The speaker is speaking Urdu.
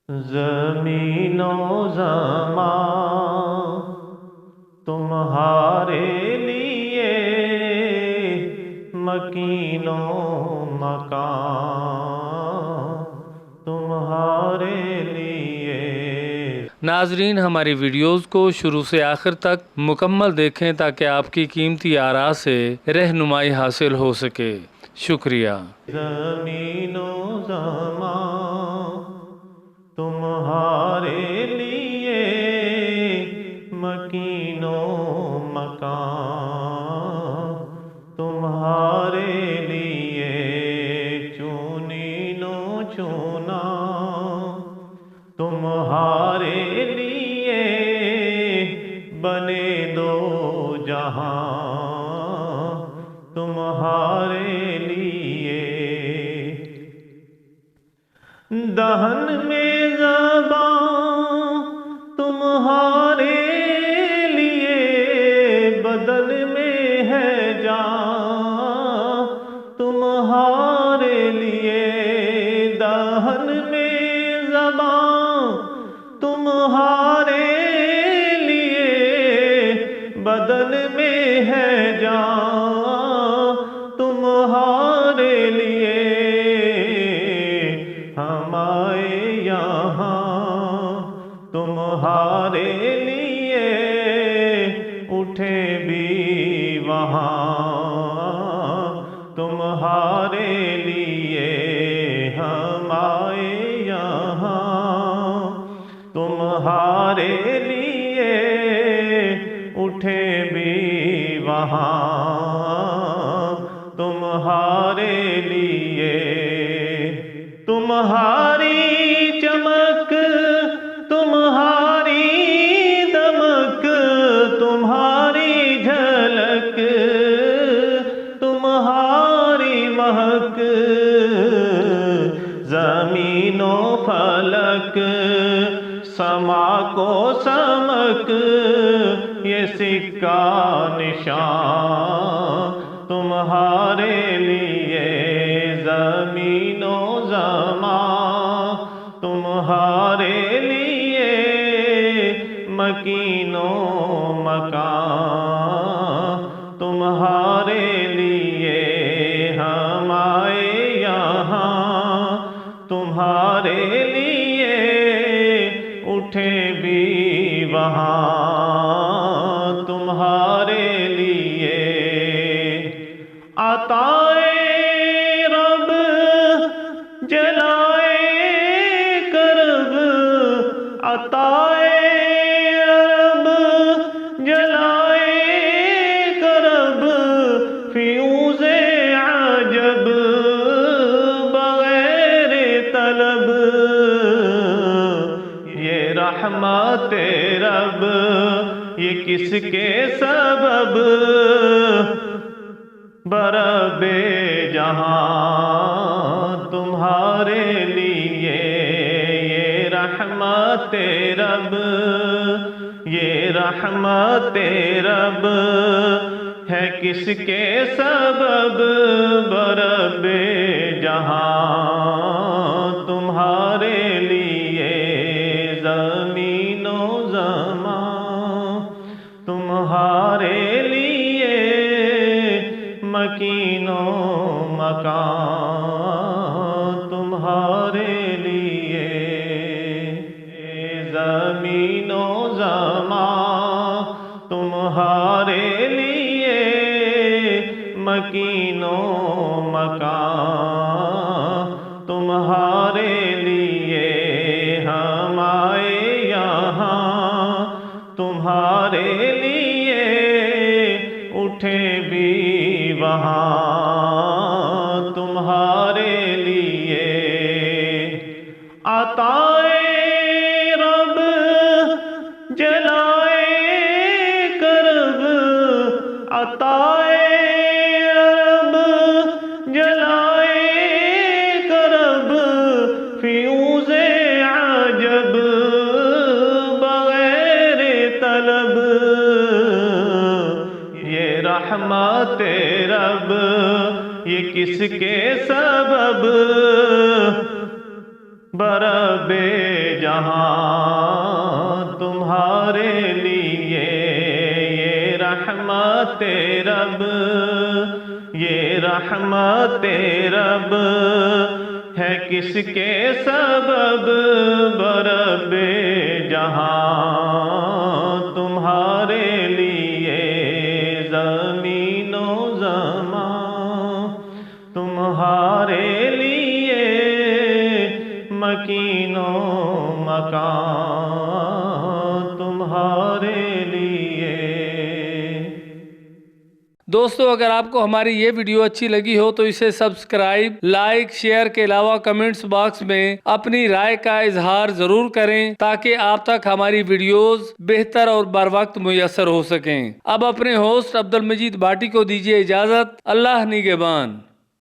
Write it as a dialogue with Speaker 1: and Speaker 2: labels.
Speaker 1: زمین و زمان تمہارے لیے، مکین و مکان تمہارے لیے۔
Speaker 2: ناظرین، ہماری ویڈیوز کو شروع سے آخر تک مکمل دیکھیں تاکہ آپ کی قیمتی آراء سے رہنمائی حاصل ہو سکے۔ شکریہ۔
Speaker 1: زمین و زمان تمہارے لیے، مکین و مکان تمہارے لیے۔ چونین و چونا تمہارے لیے، بنے دو جہاں تمہارے لیے۔ دہن میں زبان تمہارے لیے، بدن میں ہے جان تمہارے لیے۔ دہن میں زبان تمہارے لیے، بدن میں ہے جان تمہارے لیے۔ ہم آئے یہاں تمہارے لیے، اٹھے بھی وہاں تمہارے لیے۔ ہم آئے یہاں تمہارے لیے، اٹھے بھی وہاں تمہارے لیے۔ تمہاری چمک، تمہاری دمک، تمہاری جھلک، تمہاری مہک، زمین و فلک، سما کو سمک، یہ سکہ نشان تمہارے لیے۔ زمین و زمان تمہارے لیے، مکین و مکان تمہارے لیے۔ ہم آئے یہاں تمہارے لیے، اٹھے بھی وہاں تمہارے لیے۔ عطائے رب جلائے کرب، عطائے رب جلائے کرب، فیوز عجب بغیر طلب۔ یہ رحمت رب، یہ کس کے سبب، برب جہاں تمہارے لیے۔ یہ رحمت رب، یہ رحمت رب ہے کس کے سبب، برب جہاں تمہارے لیے۔ زمین و زمان تمہارے لیے، مکین و مکان تمہارے لیے۔ زمین و زمان تمہارے لیے، مکین و مکان تمہارے لیے۔ ہم آئے یہاں تمہارے لیے، اٹھے بھی وہاں تمہارے لیے۔ عطائے رب جلائے کرب، عطائے رب جلائے کرب، فیوز عجب بغیر طلب۔ یہ رحمت رب، یہ کس کے سبب، برب برب جہاں تمہارے لیے یہ رحمت رب، یہ رحمت رب ہے کس کے سبب، برب جہاں تمہارے لیے زمین و زمان تمہارے لیے، مکین و مکان تمہارے لیے۔
Speaker 2: دوستو اگر آپ کو ہماری یہ ویڈیو اچھی لگی ہو تو اسے سبسکرائب، لائک، شیئر کے علاوہ کمنٹس باکس میں اپنی رائے کا اظہار ضرور کریں تاکہ آپ تک ہماری ویڈیوز بہتر اور بر وقت میسر ہو سکیں۔ اب اپنے ہوسٹ عبدالمجید بھاٹی کو دیجیے اجازت۔ اللہ نگہبان۔